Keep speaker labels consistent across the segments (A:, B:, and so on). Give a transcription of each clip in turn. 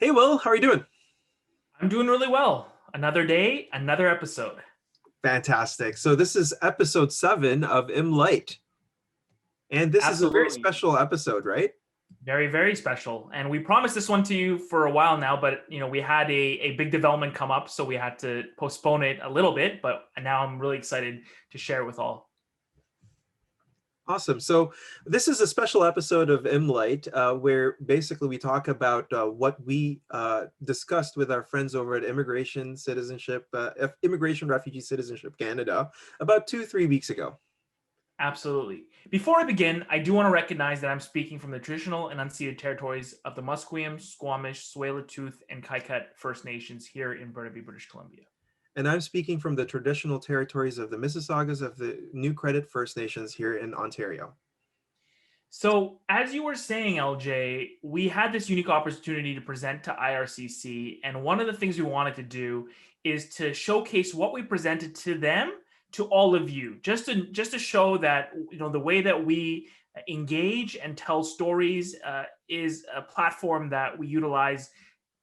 A: Hey, Will, how are you doing?
B: I'm doing really well. Another day, another episode.
A: Fantastic. So this is episode 7 of ImmLight. And this is a very
B: Absolutely.
A: special episode, right?
B: Very, very special. And we promised this one to you for a while now, but we had a big development come up, so we had to postpone it a little bit. But now I'm really excited to share it with all.
A: Awesome. So this is a special episode of ImmLight where basically we talk about what we discussed with our friends over at Immigration Refugee Citizenship Canada about 2, 3 weeks ago.
B: Absolutely. Before I begin, I do want to recognize that I'm speaking from the traditional and unceded territories of the Musqueam, Squamish, Tsleil-Waututh, and Kaiket First Nations here in Burnaby, British Columbia.
A: And I'm speaking from the traditional territories of the Mississaugas of the New Credit First Nations here in Ontario.
B: So, as you were saying, LJ, we had this unique opportunity to present to IRCC, and one of the things we wanted to do is to showcase what we presented to them to all of you, just to show that the way that we engage and tell stories is a platform that we utilize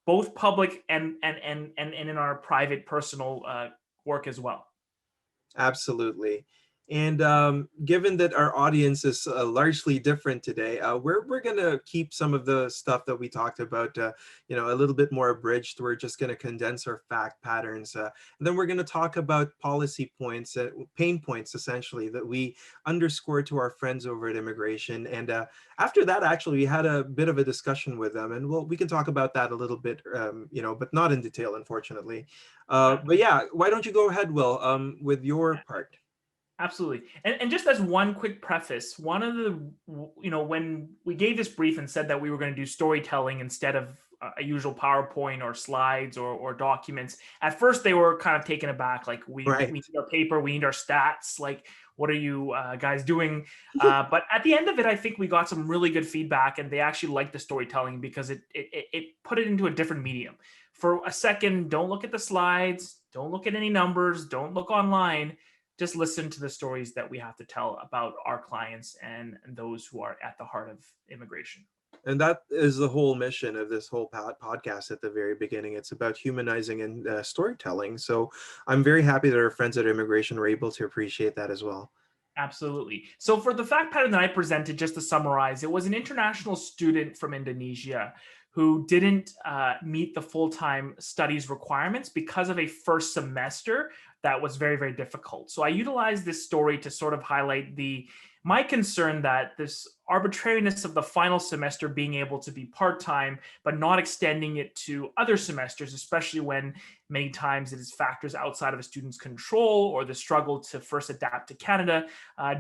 B: both public and in our private personal work as well.
A: Absolutely. And given that our audience is largely different today, we're going to keep some of the stuff that we talked about, a little bit more abridged. We're just going to condense our fact patterns. And then we're going to talk about policy points, pain points, essentially, that we underscore to our friends over at Immigration. And after that, actually, we had a bit of a discussion with them. And we can talk about that a little bit, but not in detail, unfortunately. But yeah, why don't you go ahead, Will, with your part?
B: Absolutely. And just as one quick preface, one of the, when we gave this brief and said that we were going to do storytelling instead of a usual PowerPoint or slides or documents, at first they were kind of taken aback. Like, we
A: Right.
B: need our paper, we need our stats. Like, what are you guys doing? But at the end of it, I think we got some really good feedback, and they actually liked the storytelling because it put it into a different medium. For a second, don't look at the slides, don't look at any numbers, don't look online, just listen to the stories that we have to tell about our clients and those who are at the heart of immigration.
A: And that is the whole mission of this whole podcast at the very beginning. It's about humanizing and storytelling. So I'm very happy that our friends at Immigration were able to appreciate that as well.
B: Absolutely. So for the fact pattern that I presented, just to summarize, it was an international student from Indonesia who didn't meet the full-time studies requirements because of a first semester that was very, very difficult. So I utilized this story to sort of highlight my concern that this arbitrariness of the final semester being able to be part-time, but not extending it to other semesters, especially when many times it is factors outside of a student's control or the struggle to first adapt to Canada,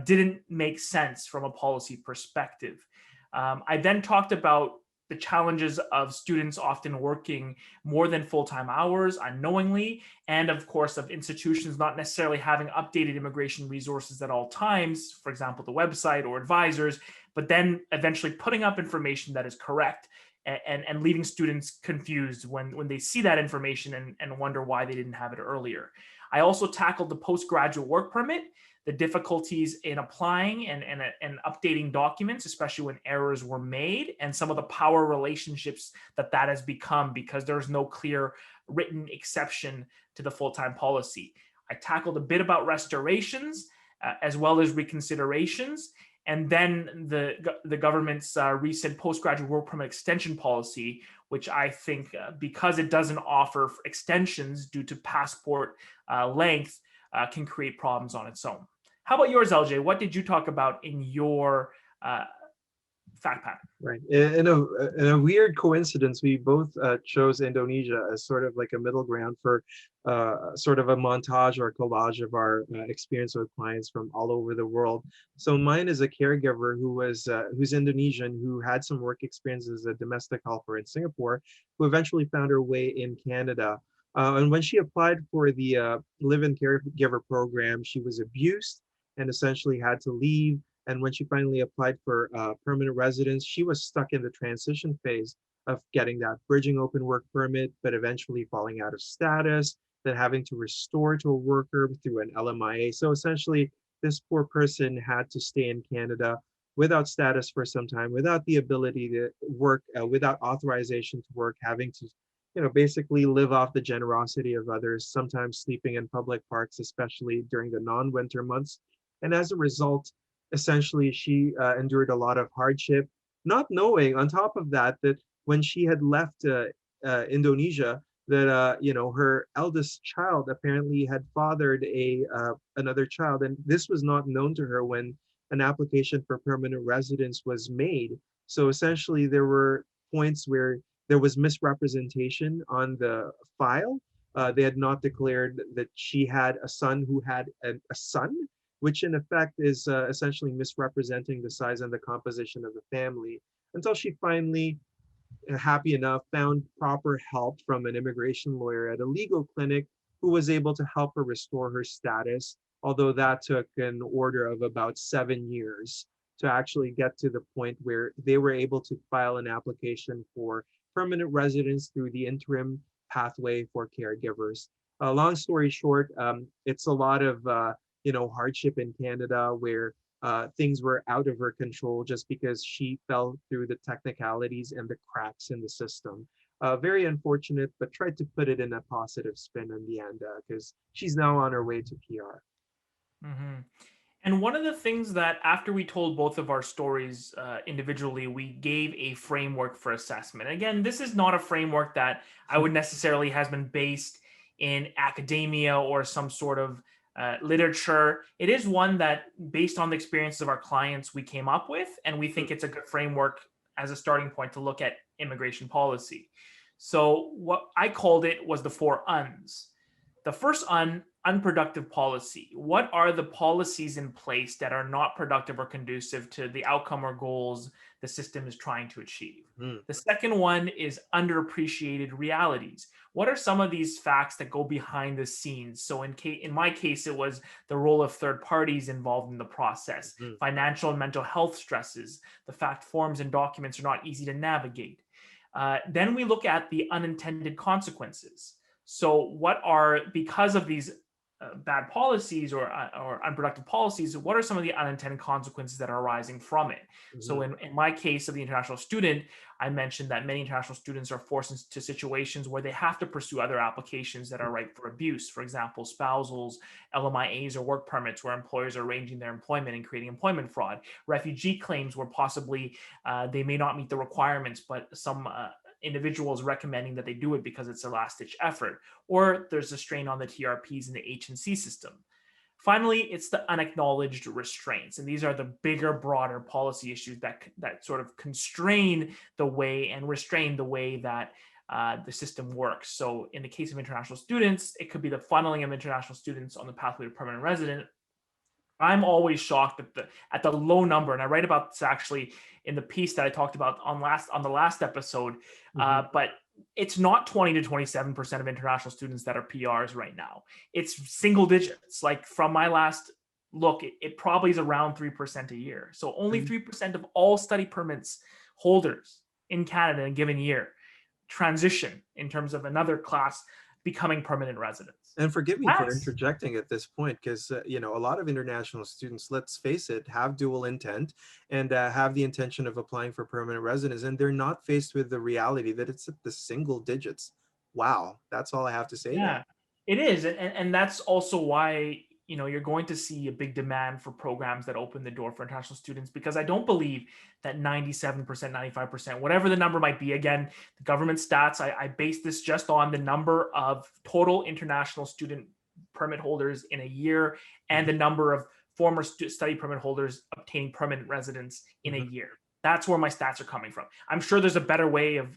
B: didn't make sense from a policy perspective. I then talked about the challenges of students often working more than full-time hours unknowingly, and of course of institutions not necessarily having updated immigration resources at all times, for example, the website or advisors, but then eventually putting up information that is correct and leaving students confused when they see that information and wonder why they didn't have it earlier. I also tackled the postgraduate work permit, the difficulties in applying and updating documents, especially when errors were made, and some of the power relationships that has become because there's no clear written exception to the full-time policy. I tackled a bit about restorations as well as reconsiderations, and then the government's recent postgraduate work permit extension policy, which I think because it doesn't offer extensions due to passport length, can create problems on its own. How about yours, LJ? What did you talk about in your fact pattern?
A: Right. In a weird coincidence, we both chose Indonesia as sort of like a middle ground for sort of a montage or collage of our experience with clients from all over the world. So mine is a caregiver who's Indonesian, who had some work experience as a domestic helper in Singapore, who eventually found her way in Canada. And when she applied for the live-in caregiver program, she was abused and essentially had to leave. And when she finally applied for permanent residence, she was stuck in the transition phase of getting that bridging open work permit, but eventually falling out of status, then having to restore to a worker through an LMIA. So essentially, this poor person had to stay in Canada without status for some time, without the ability to work, without authorization to work, having to, basically live off the generosity of others, sometimes sleeping in public parks, especially during the non-winter months. And as a result, essentially, she endured a lot of hardship, not knowing on top of that, that when she had left Indonesia, that her eldest child apparently had fathered another child, and this was not known to her when an application for permanent residence was made. So essentially, there were points where there was misrepresentation on the file. They had not declared that she had a son who had a son, which in effect is essentially misrepresenting the size and the composition of the family, until she finally, happy enough, found proper help from an immigration lawyer at a legal clinic who was able to help her restore her status, although that took an order of about 7 years to actually get to the point where they were able to file an application for permanent residence through the interim pathway for caregivers. Long story short, it's a lot of hardship in Canada where things were out of her control just because she fell through the technicalities and the cracks in the system. Very unfortunate, but tried to put it in a positive spin in the end, because she's now on her way to PR.
B: Hmm. And one of the things that after we told both of our stories individually, we gave a framework for assessment. Again, this is not a framework that I would necessarily has been based in academia or some sort of literature. It is one that, based on the experiences of our clients, we came up with, and we think it's a good framework as a starting point to look at immigration policy. So what I called it was the 4 UNs. The first unproductive policy. What are the policies in place that are not productive or conducive to the outcome or goals the system is trying to achieve? The second one is underappreciated realities. What are some of these facts that go behind the scenes? So in my case, it was the role of third parties involved in the process, financial and mental health stresses, the fact forms and documents are not easy to navigate. Then we look at the unintended consequences. So what are, because of these bad policies or unproductive policies, what are some of the unintended consequences that are arising from it? So in my case of the international student, I mentioned that many international students are forced into situations where they have to pursue other applications that are ripe for abuse. For example, spousals, LMIAs, or work permits where employers are arranging their employment and creating employment fraud. Refugee claims where possibly they may not meet the requirements, but some individuals recommending that they do it because it's a last-ditch effort, or there's a strain on the TRPs in the H&C system. Finally, it's the unacknowledged restraints, and these are the bigger, broader policy issues that sort of constrain the way and restrain the way that the system works. So in the case of international students, it could be the funneling of international students on the pathway to permanent resident. I'm always shocked at the low number, and I write about this actually in the piece that I talked about on the last episode. But it's not 20 to 27% of international students that are PRs right now. It's single digits. Like from my last look, it probably is around 3% a year. So only 3% of all study permits holders in Canada in a given year transition in terms of another class becoming permanent residents.
A: And forgive me for interjecting at this point, because a lot of international students, let's face it, have dual intent and have the intention of applying for permanent residence, and they're not faced with the reality that it's at the single digits. Wow, that's all I have to say.
B: Yeah, it is, and that's also why you're going to see a big demand for programs that open the door for international students, because I don't believe that 97%, 95%, whatever the number might be. Again, the government stats, I base this just on the number of total international student permit holders in a year and the number of former study permit holders obtaining permanent residence in a year. That's where my stats are coming from. I'm sure there's a better way of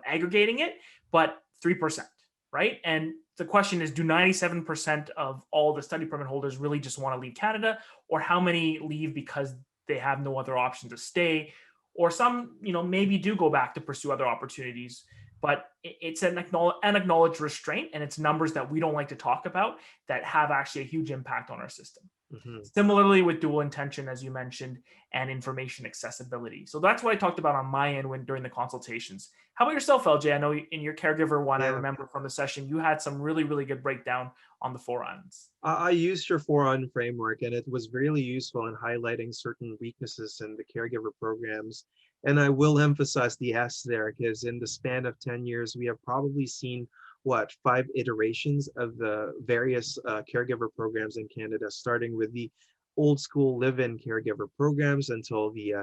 B: aggregating it, but 3%, right? And the question is, do 97% of all the study permit holders really just want to leave Canada, or how many leave because they have no other option to stay, or some, maybe do go back to pursue other opportunities? But it's an acknowledged restraint, and it's numbers that we don't like to talk about that have actually a huge impact on our system.
A: Mhm.
B: Similarly with dual intention, as you mentioned, and information accessibility. So that's what I talked about on my end when during the consultations. How about yourself, LJ? I know in your caregiver one, I
A: Yeah.
B: remember from the session, you had some really, really good breakdown on the 4 Uns.
A: I used your 4-on framework, and it was really useful in highlighting certain weaknesses in the caregiver programs. And I will emphasize the S there, because in the span of 10 years, we have probably seen what, 5 iterations of the various caregiver programs in Canada, starting with the old school live-in caregiver programs until the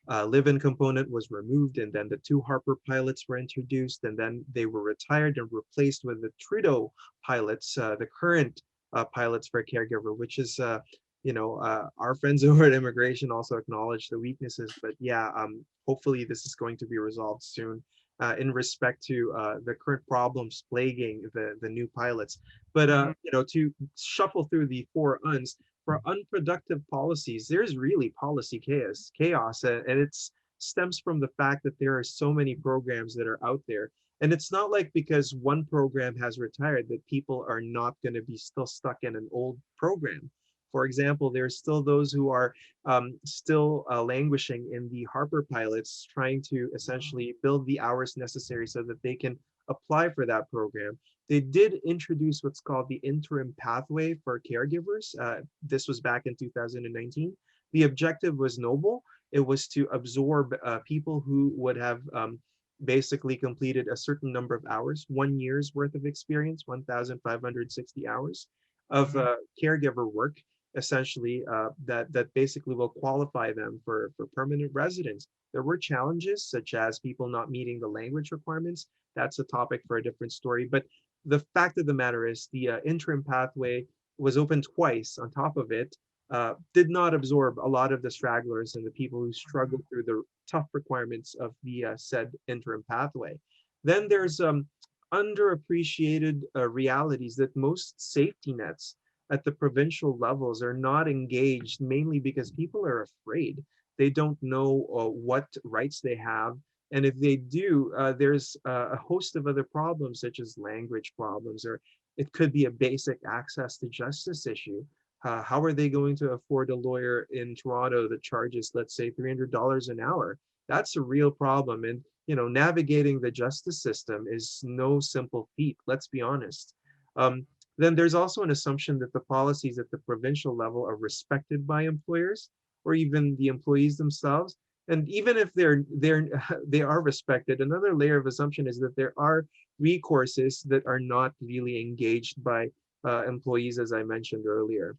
A: live-in component was removed, and then the 2 Harper pilots were introduced, and then they were retired and replaced with the Trudeau pilots, the current pilots for a caregiver, which is, our friends over at immigration also acknowledge the weaknesses. But yeah, hopefully this is going to be resolved soon in respect to the current problems plaguing the new pilots. But
B: Mhm.
A: to shuffle through the 4 Uns, for unproductive policies, there's really policy chaos, and it stems from the fact that there are so many programs that are out there, and it's not like because one program has retired that people are not going to be still stuck in an old program. For example, there's still those who are still languishing in the Harper pilots, trying to essentially build the hours necessary so that they can apply for that program. They did introduce what's called the interim pathway for caregivers. This was back in 2019. The objective was noble. It was to absorb people who would have basically completed a certain number of hours, 1 year's worth of experience, 1,560 hours of
B: Mhm.
A: caregiver work, essentially, that basically will qualify them for permanent residence. There were challenges such as people not meeting the language requirements. That's a topic for a different story. But the fact of the matter is the interim pathway was open twice. On top of it, did not absorb a lot of the stragglers and the people who struggled through the tough requirements of the said interim pathway. Then there's underappreciated realities that most safety nets at the provincial levels are not engaged, mainly because people are afraid. They don't know what rights they have. And if they do, there's a host of other problems, such as language problems, or it could be a basic access to justice issue. How are they going to afford a lawyer in Toronto that charges, let's say, $300 an hour? That's a real problem. And, navigating the justice system is no simple feat, let's be honest. Then there's also an assumption that the policies at the provincial level are respected by employers or even the employees themselves. And even if they are respected, another layer of assumption is that there are recourses that are not really engaged by employees, as I mentioned earlier.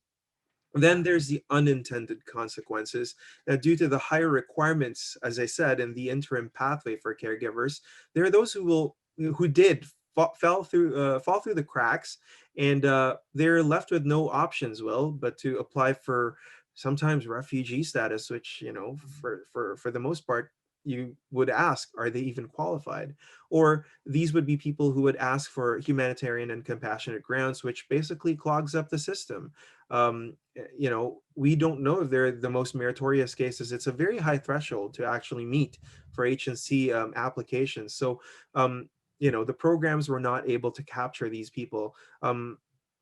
B: Yeah.
A: Then there's the unintended consequences. Due to the higher requirements, as I said, in the interim pathway for caregivers, there are those who did fall through the cracks, and they're left with no options, Will, but to apply for sometimes refugee status, which for the most part you would ask, are they even qualified? Or these would be people who would ask for humanitarian and compassionate grounds, which basically clogs up the system. We don't know if they're the most meritorious cases. It's a very high threshold to actually meet for H&C applications. So, the programs were not able to capture these people,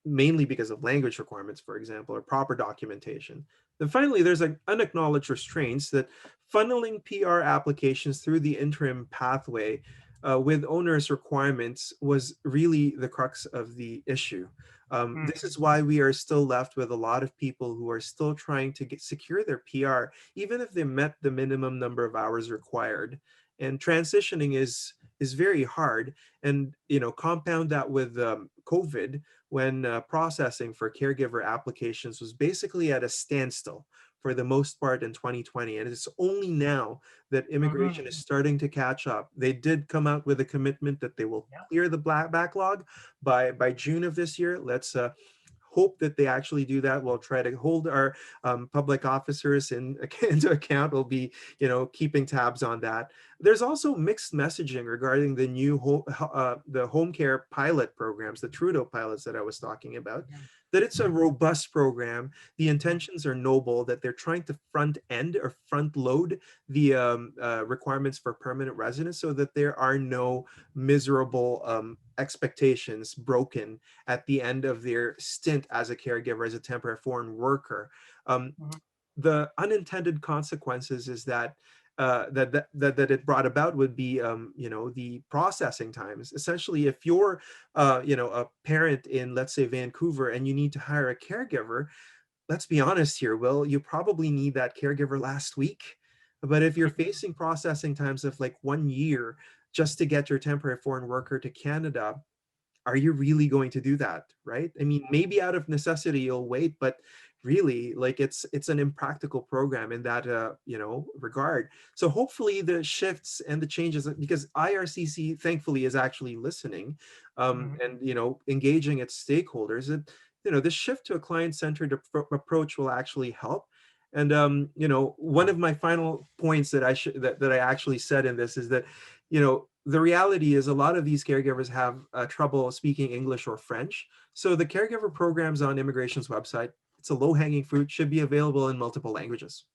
A: mainly because of language requirements, for example, or proper documentation. Then finally, there's like unacknowledged restraints that funneling PR applications through the interim pathway with onerous requirements was really the crux of the issue. This
B: Mhm.
A: is why we are still left with a lot of people who are still trying to secure their PR, even if they met the minimum number of hours required. And transitioning is very hard. And compound that with COVID, when processing for caregiver applications was basically at a standstill for the most part in 2020, and it's only now that immigration is
B: Mhm.
A: starting to catch up. They did come out with a commitment that they will
B: Yeah.
A: clear the backlog by June of this year. Let's hope that they actually do that. We'll try to hold our public officers into account. We'll be, keeping tabs on that. There's also mixed messaging regarding the home care pilot programs, the Trudeau pilots that I was talking about. that it's a robust program. The intentions are noble, that they're trying to front end or front load the requirements for permanent residence so that there are no miserable expectations broken at the end of their stint as a caregiver, as a temporary foreign worker. Um,
B: Mhm.
A: the unintended consequences is that that it brought about would be the processing times. Essentially, if you're a parent in, let's say, Vancouver, and you need to hire a caregiver, let's be honest here, Will, you probably need that caregiver last week. But if you're facing processing times of like 1 year just to get your temporary foreign worker to Canada, are you really going to do that? Right? I mean, maybe out of necessity you'll wait, but really, like, it's an impractical program in that regard. So hopefully the shifts and the changes, because IRCC thankfully is actually listening,
B: Mhm.
A: and engaging its stakeholders, that this shift to a client-centered approach will actually help. And one of my final points that I actually said in this is that the reality is a lot of these caregivers have trouble speaking English or French. So the caregiver programs on immigration's website, it's a low-hanging fruit, should be available in multiple languages.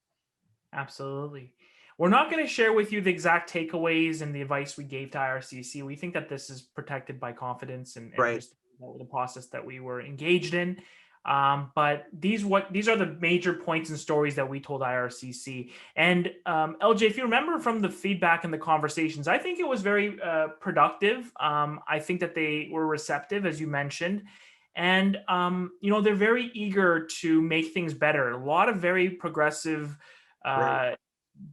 B: Absolutely. We're not going to share with you the exact takeaways and the advice we gave to IRCC. We think that this is protected by confidence and
A: Right.
B: just the process that we were engaged in. But these are the major points and stories that we told IRCC. And LJ, if you remember from the feedback and the conversations, I think it was very productive. I think that they were receptive, as you mentioned. And they're very eager to make things better. A lot of very progressive
A: Right.
B: uh,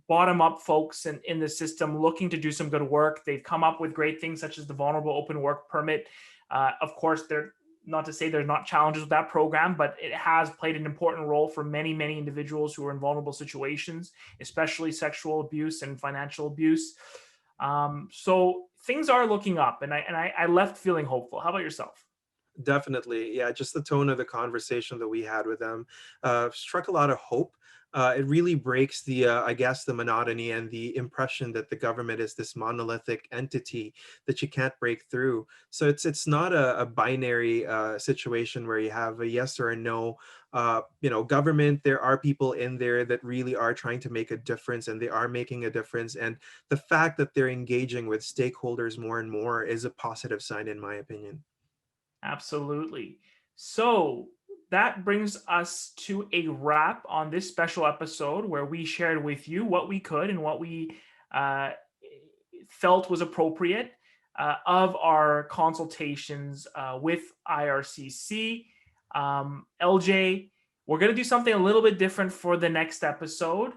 B: bottom up folks in the system looking to do some good work. They've come up with great things such as the vulnerable open work permit. Of course, they're not to say there's not challenges with that program, but it has played an important role for many, many individuals who are in vulnerable situations, especially sexual abuse and financial abuse. So things are looking up, and I left feeling hopeful. How about yourself?
A: Definitely. Yeah, just the tone of the conversation that we had with them struck a lot of hope. It really breaks I guess, the monotony and the impression that the government is this monolithic entity that you can't break through. So it's not a binary situation where you have a yes or a no. Government, there are people in there that really are trying to make a difference, and they are making a difference. And the fact that they're engaging with stakeholders more and more is a positive sign, in my opinion.
B: Absolutely. So that brings us to a wrap on this special episode where we shared with you what we could and what we uh, felt was appropriate of our consultations with IRCC. LJ, we're going to do something a little bit different for the next episode.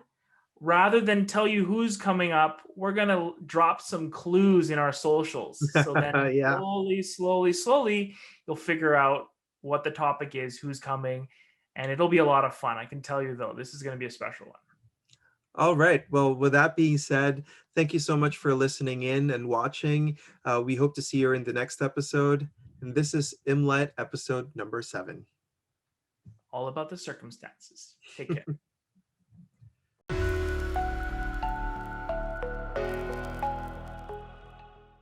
B: Rather than tell you who's coming up, we're going to drop some clues in our socials. So then
A: Yeah.
B: slowly, slowly, slowly, you'll figure out what the topic is, who's coming, and it'll be a lot of fun. I can tell you, though, this is going to be a special one.
A: All right. Well, with that being said, thank you so much for listening in and watching. We hope to see you in the next episode. And this is ImmLight episode number 7.
B: All about the circumstances. Take care.